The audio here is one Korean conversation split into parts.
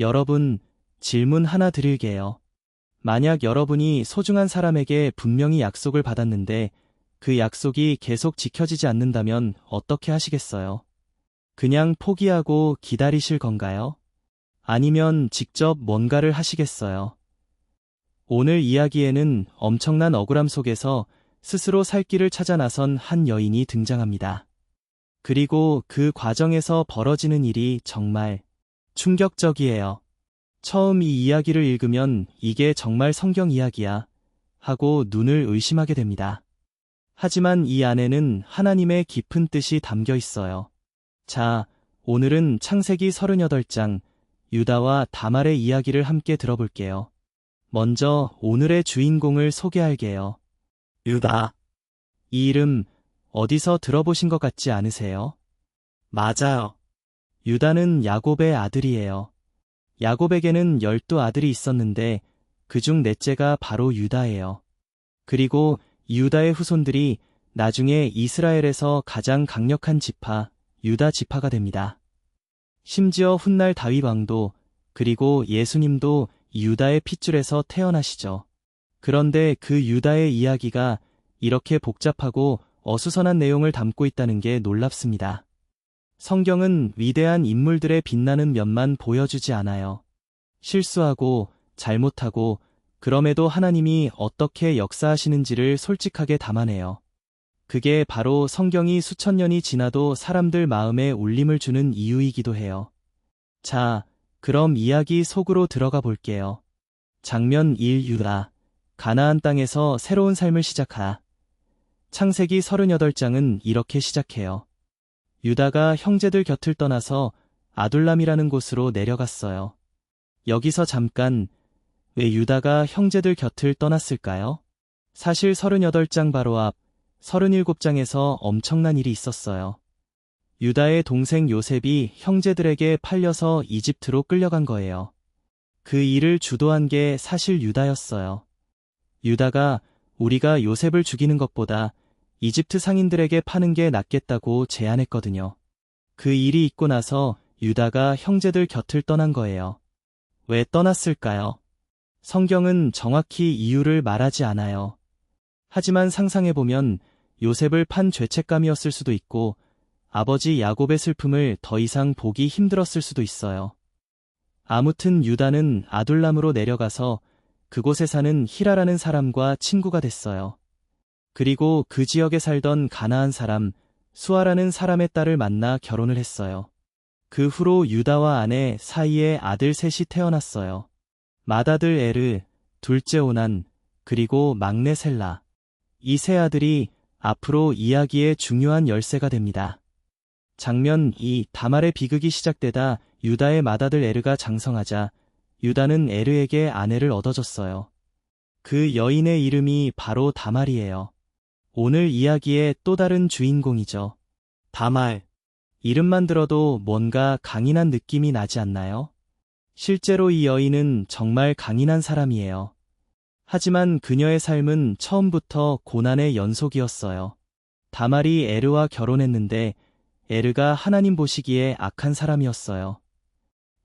여러분, 질문 하나 드릴게요. 만약 여러분이 소중한 사람에게 분명히 약속을 받았는데 그 약속이 계속 지켜지지 않는다면 어떻게 하시겠어요? 그냥 포기하고 기다리실 건가요? 아니면 직접 뭔가를 하시겠어요? 오늘 이야기에는 엄청난 억울함 속에서 스스로 살 길을 찾아 나선 한 여인이 등장합니다. 그리고 그 과정에서 벌어지는 일이 정말 충격적이에요. 처음 이 이야기를 읽으면 이게 정말 성경 이야기야 하고 눈을 의심하게 됩니다. 하지만 이 안에는 하나님의 깊은 뜻이 담겨 있어요. 자, 오늘은 창세기 38장 유다와 다말의 이야기를 함께 들어볼게요. 먼저 오늘의 주인공을 소개할게요. 유다. 이 이름 어디서 들어보신 것 같지 않으세요? 맞아요. 유다는 야곱의 아들이에요. 야곱에게는 12아들이 있었는데 그중 넷째가 바로 유다예요. 그리고 유다의 후손들이 나중에 이스라엘에서 가장 강력한 지파, 유다 지파가 됩니다. 심지어 훗날 다윗 왕도 그리고 예수님도 유다의 핏줄에서 태어나시죠. 그런데 그 유다의 이야기가 이렇게 복잡하고 어수선한 내용을 담고 있다는 게 놀랍습니다. 성경은 위대한 인물들의 빛나는 면만 보여주지 않아요. 실수하고 잘못하고 그럼에도 하나님이 어떻게 역사하시는지를 솔직하게 담아내요. 그게 바로 성경이 수천 년이 지나도 사람들 마음에 울림을 주는 이유이기도 해요. 자, 그럼 이야기 속으로 들어가 볼게요. 장면 1 유다. 가나안 땅에서 새로운 삶을 시작하. 창세기 38장은 이렇게 시작해요. 유다가 형제들 곁을 떠나서 아둘람이라는 곳으로 내려갔어요. 여기서 잠깐, 왜 유다가 형제들 곁을 떠났을까요? 사실 38장 바로 앞 37장에서 엄청난 일이 있었어요. 유다의 동생 요셉이 형제들에게 팔려서 이집트로 끌려간 거예요. 그 일을 주도한 게 사실 유다였어요. 유다가 우리가 요셉을 죽이는 것보다 이집트 상인들에게 파는 게 낫겠다고 제안했거든요. 그 일이 있고 나서 유다가 형제들 곁을 떠난 거예요. 왜 떠났을까요? 성경은 정확히 이유를 말하지 않아요. 하지만 상상해보면 요셉을 판 죄책감이었을 수도 있고 아버지 야곱의 슬픔을 더 이상 보기 힘들었을 수도 있어요. 아무튼 유다는 아둘람으로 내려가서 그곳에 사는 히라라는 사람과 친구가 됐어요. 그리고 그 지역에 살던 가나안 사람 수아라는 사람의 딸을 만나 결혼을 했어요. 그 후로 유다와 아내 사이에 아들 셋이 태어났어요. 맏아들 에르, 둘째 오난, 그리고 막내 셀라. 이 세 아들이 앞으로 이야기의 중요한 열쇠가 됩니다. 장면 2 다말의 비극이 시작되다 유다의 맏아들 에르가 장성하자 유다는 에르에게 아내를 얻어줬어요. 그 여인의 이름이 바로 다말이에요. 오늘 이야기의 또 다른 주인공이죠. 다말. 이름만 들어도 뭔가 강인한 느낌이 나지 않나요? 실제로 이 여인은 정말 강인한 사람이에요. 하지만 그녀의 삶은 처음부터 고난의 연속이었어요. 다말이 에르와 결혼했는데 에르가 하나님 보시기에 악한 사람이었어요.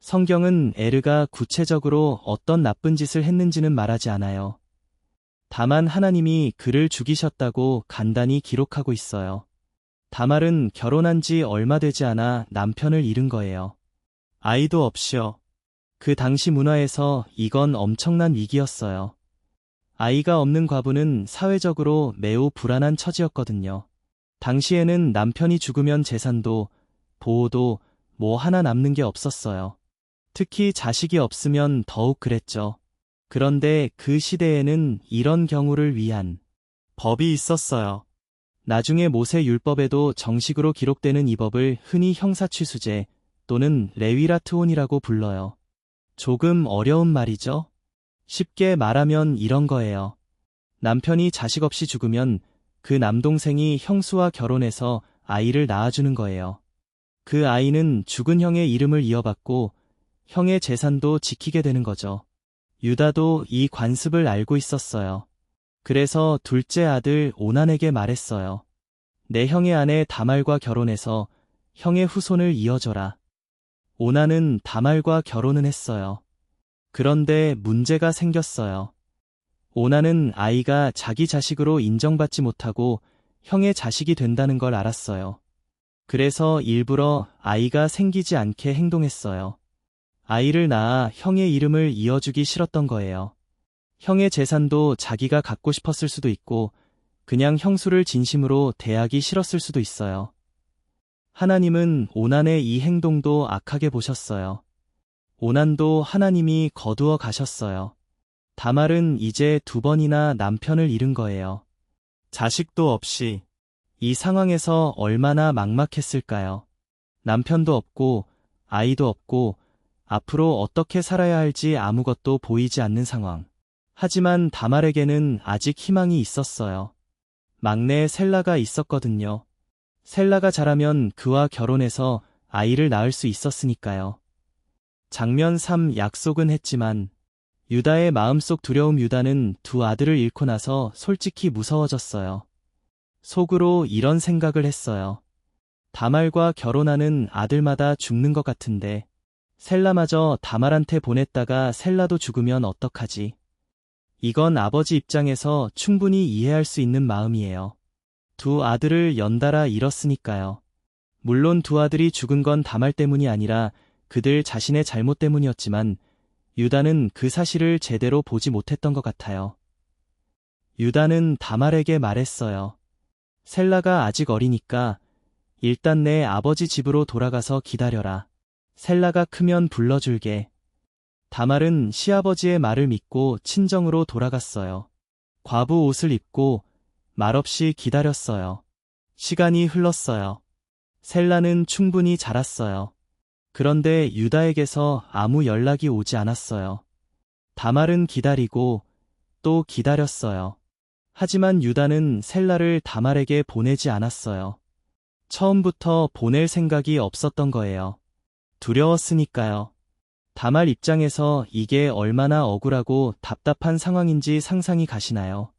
성경은 에르가 구체적으로 어떤 나쁜 짓을 했는지는 말하지 않아요. 다만 하나님이 그를 죽이셨다고 간단히 기록하고 있어요. 다말은 결혼한 지 얼마 되지 않아 남편을 잃은 거예요. 아이도 없이요. 그 당시 문화에서 이건 엄청난 위기였어요. 아이가 없는 과부는 사회적으로 매우 불안한 처지였거든요. 당시에는 남편이 죽으면 재산도, 보호도 뭐 하나 남는 게 없었어요. 특히 자식이 없으면 더욱 그랬죠. 그런데 그 시대에는 이런 경우를 위한 법이 있었어요. 나중에 모세 율법에도 정식으로 기록되는 이 법을 흔히 형사취수제 또는 레위라트온이라고 불러요. 조금 어려운 말이죠? 쉽게 말하면 이런 거예요. 남편이 자식 없이 죽으면 그 남동생이 형수와 결혼해서 아이를 낳아주는 거예요. 그 아이는 죽은 형의 이름을 이어받고 형의 재산도 지키게 되는 거죠. 유다도 이 관습을 알고 있었어요. 그래서 둘째 아들 오난에게 말했어요. 내 형의 아내 다말과 결혼해서 형의 후손을 이어줘라. 오나는 다말과 결혼은 했어요. 그런데 문제가 생겼어요. 오나는 아이가 자기 자식으로 인정받지 못하고 형의 자식이 된다는 걸 알았어요. 그래서 일부러 아이가 생기지 않게 행동했어요. 아이를 낳아 형의 이름을 이어주기 싫었던 거예요. 형의 재산도 자기가 갖고 싶었을 수도 있고 그냥 형수를 진심으로 대하기 싫었을 수도 있어요. 하나님은 오난의 이 행동도 악하게 보셨어요. 오난도 하나님이 거두어 가셨어요. 다말은 이제 2번이나 남편을 잃은 거예요. 자식도 없이. 이 상황에서 얼마나 막막했을까요? 남편도 없고 아이도 없고 앞으로 어떻게 살아야 할지 아무것도 보이지 않는 상황. 하지만 다말에게는 아직 희망이 있었어요. 막내 셀라가 있었거든요. 셀라가 자라면 그와 결혼해서 아이를 낳을 수 있었으니까요. 장면 3 약속은 했지만 유다의 마음속 두려움. 유다는 2 아들을 잃고 나서 솔직히 무서워졌어요. 속으로 이런 생각을 했어요. 다말과 결혼하는 아들마다 죽는 것 같은데 셀라마저 다말한테 보냈다가 셀라도 죽으면 어떡하지? 이건 아버지 입장에서 충분히 이해할 수 있는 마음이에요. 2 아들을 연달아 잃었으니까요. 물론 2 아들이 죽은 건 다말 때문이 아니라 그들 자신의 잘못 때문이었지만 유다는 그 사실을 제대로 보지 못했던 것 같아요. 유다는 다말에게 말했어요. 셀라가 아직 어리니까 일단 내 아버지 집으로 돌아가서 기다려라. 셀라가 크면 불러줄게. 다말은 시아버지의 말을 믿고 친정으로 돌아갔어요. 과부 옷을 입고 말없이 기다렸어요. 시간이 흘렀어요. 셀라는 충분히 자랐어요. 그런데 유다에게서 아무 연락이 오지 않았어요. 다말은 기다리고 또 기다렸어요. 하지만 유다는 셀라를 다말에게 보내지 않았어요. 처음부터 보낼 생각이 없었던 거예요. 두려웠으니까요. 다말 입장에서 이게 얼마나 억울하고 답답한 상황인지 상상이 가시나요?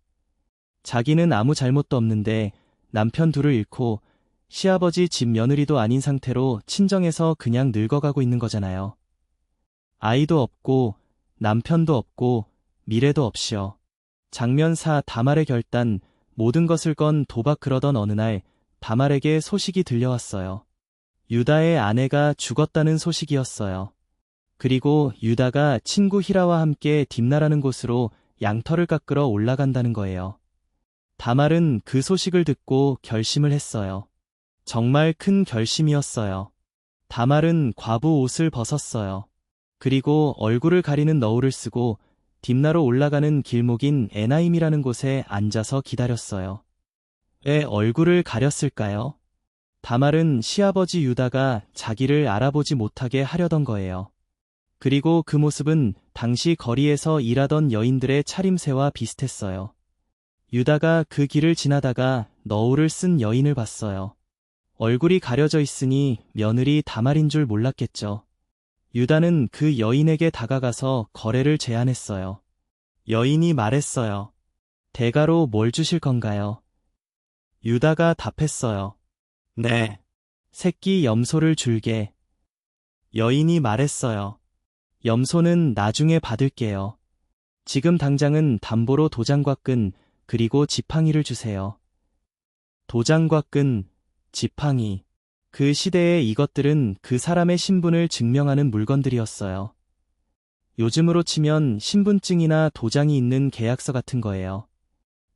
자기는 아무 잘못도 없는데 남편 2을 잃고 시아버지 집 며느리도 아닌 상태로 친정에서 그냥 늙어가고 있는 거잖아요. 아이도 없고 남편도 없고 미래도 없이요. 장면 4 다말의 결단. 모든 것을 건 도박. 그러던 어느 날 다말에게 소식이 들려왔어요. 유다의 아내가 죽었다는 소식이었어요. 그리고 유다가 친구 히라와 함께 딥나라는 곳으로 양털을 깎으러 올라간다는 거예요. 다말은 그 소식을 듣고 결심을 했어요. 정말 큰 결심이었어요. 다말은 과부 옷을 벗었어요. 그리고 얼굴을 가리는 너울을 쓰고 딥나로 올라가는 길목인 에나임이라는 곳에 앉아서 기다렸어요. 왜 얼굴을 가렸을까요? 다말은 시아버지 유다가 자기를 알아보지 못하게 하려던 거예요. 그리고 그 모습은 당시 거리에서 일하던 여인들의 차림새와 비슷했어요. 유다가 그 길을 지나다가 너울을 쓴 여인을 봤어요. 얼굴이 가려져 있으니 며느리 다말인 줄 몰랐겠죠. 유다는 그 여인에게 다가가서 거래를 제안했어요. 여인이 말했어요. 대가로 뭘 주실 건가요? 유다가 답했어요. 네. 새끼 염소를 줄게. 여인이 말했어요. 염소는 나중에 받을게요. 지금 당장은 담보로 도장과 끈, 그리고 지팡이를 주세요. 도장과 끈, 지팡이. 그 시대에 이것들은 그 사람의 신분을 증명하는 물건들이었어요. 요즘으로 치면 신분증이나 도장이 있는 계약서 같은 거예요.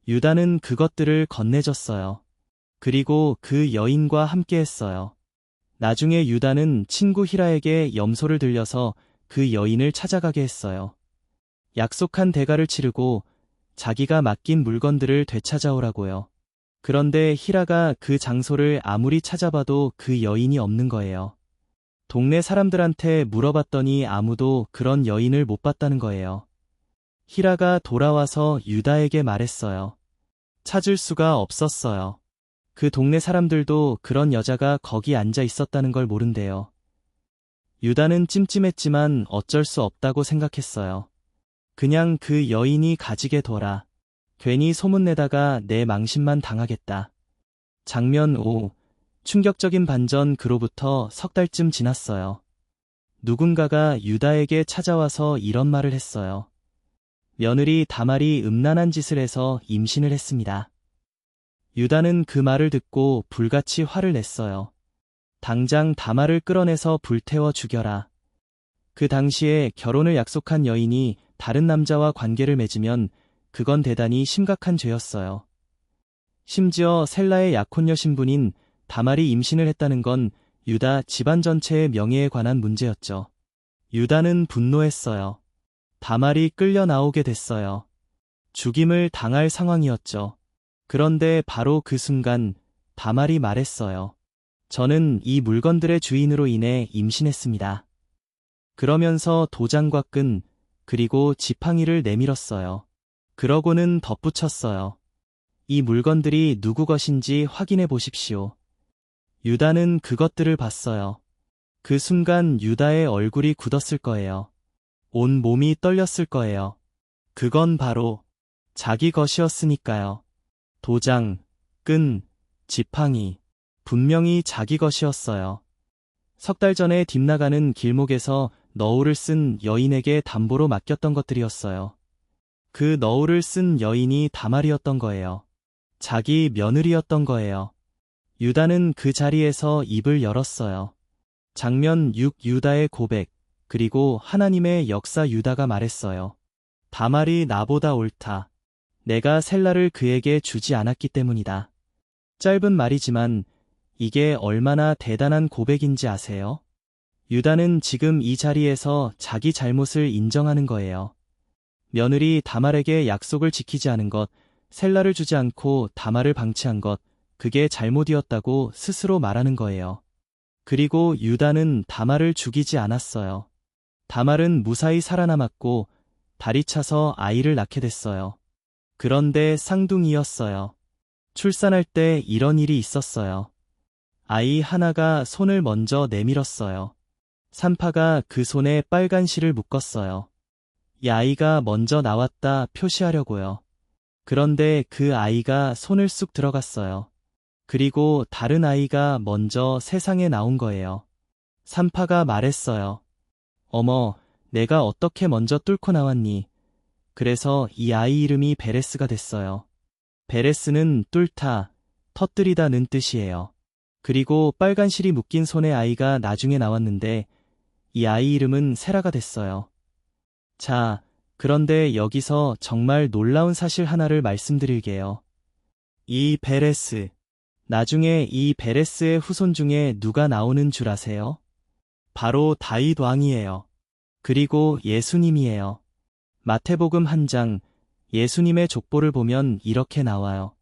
유다는 그것들을 건네줬어요. 그리고 그 여인과 함께 했어요. 나중에 유다는 친구 히라에게 염소를 들려서 그 여인을 찾아가게 했어요. 약속한 대가를 치르고 자기가 맡긴 물건들을 되찾아오라고요. 그런데 히라가 그 장소를 아무리 찾아봐도 그 여인이 없는 거예요. 동네 사람들한테 물어봤더니 아무도 그런 여인을 못 봤다는 거예요. 히라가 돌아와서 유다에게 말했어요. 찾을 수가 없었어요. 그 동네 사람들도 그런 여자가 거기 앉아 있었다는 걸 모른대요. 유다는 찜찜했지만 어쩔 수 없다고 생각했어요. 그냥 그 여인이 가지게 둬라. 괜히 소문내다가 내 망신만 당하겠다. 장면 5. 충격적인 반전. 그로부터 3달쯤 지났어요. 누군가가 유다에게 찾아와서 이런 말을 했어요. 며느리 다말이 음란한 짓을 해서 임신을 했습니다. 유다는 그 말을 듣고 불같이 화를 냈어요. 당장 다말을 끌어내서 불태워 죽여라. 그 당시에 결혼을 약속한 여인이 다른 남자와 관계를 맺으면 그건 대단히 심각한 죄였어요. 심지어 셀라의 약혼녀 신분인 다말이 임신을 했다는 건 유다 집안 전체의 명예에 관한 문제였죠. 유다는 분노했어요. 다말이 끌려 나오게 됐어요. 죽임을 당할 상황이었죠. 그런데 바로 그 순간 다말이 말했어요. 저는 이 물건들의 주인으로 인해 임신했습니다. 그러면서 도장과 끈, 그리고 지팡이를 내밀었어요. 그러고는 덧붙였어요. 이 물건들이 누구 것인지 확인해 보십시오. 유다는 그것들을 봤어요. 그 순간 유다의 얼굴이 굳었을 거예요. 온 몸이 떨렸을 거예요. 그건 바로 자기 것이었으니까요. 도장, 끈, 지팡이, 분명히 자기 것이었어요. 석 달 전에 뒷나가는 길목에서 너울을 쓴 여인에게 담보로 맡겼던 것들이었어요. 그 너울을 쓴 여인이 다말이었던 거예요. 자기 며느리였던 거예요. 유다는 그 자리에서 입을 열었어요. 장면 6 유다의 고백, 그리고 하나님의 역사. 유다가 말했어요. 다말이 나보다 옳다. 내가 셀라를 그에게 주지 않았기 때문이다. 짧은 말이지만 이게 얼마나 대단한 고백인지 아세요? 유다는 지금 이 자리에서 자기 잘못을 인정하는 거예요. 며느리 다말에게 약속을 지키지 않은 것, 셀라를 주지 않고 다말을 방치한 것, 그게 잘못이었다고 스스로 말하는 거예요. 그리고 유다는 다말을 죽이지 않았어요. 다말은 무사히 살아남았고 다리 차서 아이를 낳게 됐어요. 그런데 쌍둥이였어요. 출산할 때 이런 일이 있었어요. 아이 하나가 손을 먼저 내밀었어요. 산파가 그 손에 빨간 실을 묶었어요. 이 아이가 먼저 나왔다 표시하려고요. 그런데 그 아이가 손을 쑥 들어갔어요. 그리고 다른 아이가 먼저 세상에 나온 거예요. 산파가 말했어요. 어머, 내가 어떻게 먼저 뚫고 나왔니? 그래서 이 아이 이름이 베레스가 됐어요. 베레스는 뚫다, 터뜨리다는 뜻이에요. 그리고 빨간 실이 묶인 손의 아이가 나중에 나왔는데 이 아이 이름은 세라가 됐어요. 자, 그런데 여기서 정말 놀라운 사실 하나를 말씀드릴게요. 이 베레스, 나중에 이 베레스의 후손 중에 누가 나오는 줄 아세요? 바로 다윗 왕이에요. 그리고 예수님이에요. 마태복음 1장, 예수님의 족보를 보면 이렇게 나와요.